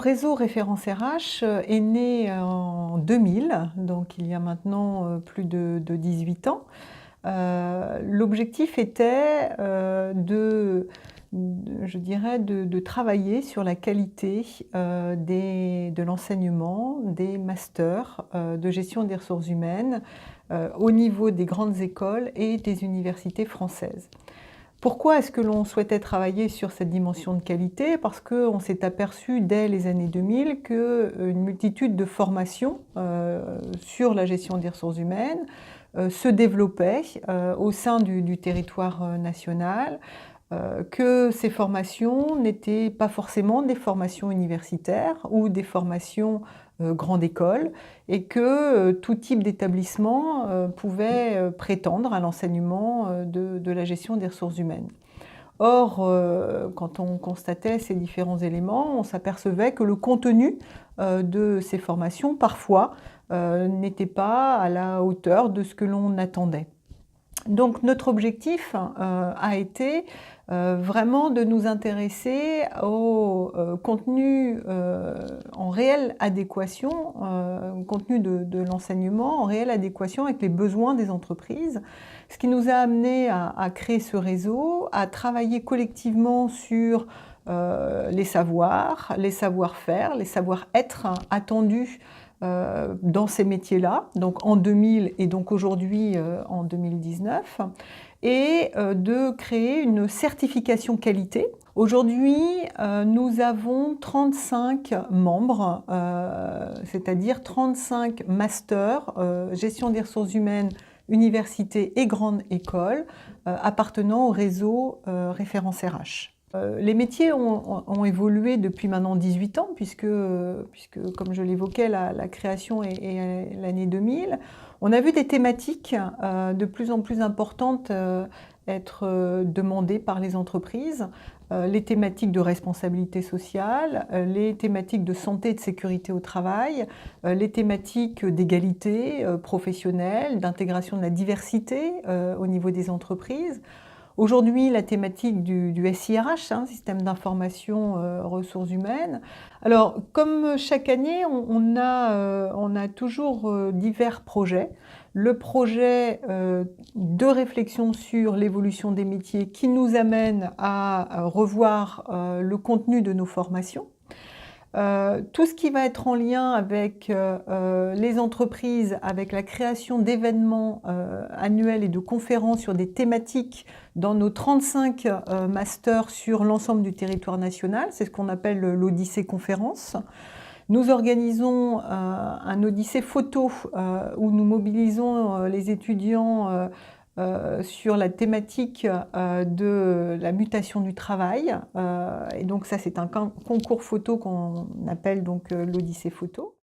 réseau Référence RH est né en 2000, donc il y a maintenant plus de 18 ans. L'objectif était je dirais, de travailler sur la qualité de l'enseignement, des masters de gestion des ressources humaines au niveau des grandes écoles et des universités françaises. Pourquoi est-ce que l'on souhaitait travailler sur cette dimension de qualité? Parce qu'on s'est aperçu dès les années 2000 qu'une multitude de formations sur la gestion des ressources humaines se développaient au sein du territoire national, que ces formations n'étaient pas forcément des formations universitaires ou des formations grande école, et que tout type d'établissement pouvait prétendre à l'enseignement de la gestion des ressources humaines. Or, quand on constatait ces différents éléments, on s'apercevait que le contenu de ces formations, parfois, n'était pas à la hauteur de ce que l'on attendait. Donc notre objectif a été vraiment de nous intéresser au contenu en réelle adéquation, contenu de l'enseignement en réelle adéquation avec les besoins des entreprises, ce qui nous a amené à créer ce réseau, à travailler collectivement sur les savoirs, les savoir-faire, les savoir-être attendus dans ces métiers-là, donc en 2000 et donc aujourd'hui en 2019, et de créer une certification qualité. Aujourd'hui, nous avons 35 membres, c'est-à-dire 35 masters, gestion des ressources humaines, universités et grandes écoles, appartenant au réseau Référence RH. Les métiers ont évolué depuis maintenant 18 ans, puisque comme je l'évoquais, la création est l'année 2000. On a vu des thématiques de plus en plus importantes être demandées par les entreprises, les thématiques de responsabilité sociale, les thématiques de santé et de sécurité au travail, les thématiques d'égalité professionnelle, d'intégration de la diversité au niveau des entreprises. Aujourd'hui, la thématique du SIRH, système d'information ressources humaines. Alors, comme chaque année, on a toujours divers projets. Le projet de réflexion sur l'évolution des métiers qui nous amène à revoir le contenu de nos formations. Tout ce qui va être en lien avec les entreprises, avec la création d'événements annuels et de conférences sur des thématiques dans nos 35 masters sur l'ensemble du territoire national, c'est ce qu'on appelle l'Odyssée Conférence. Nous organisons un Odyssée photo où nous mobilisons les étudiants sur la thématique de la mutation du travail. Et donc ça, c'est un concours photo qu'on appelle donc l'Odyssée photo.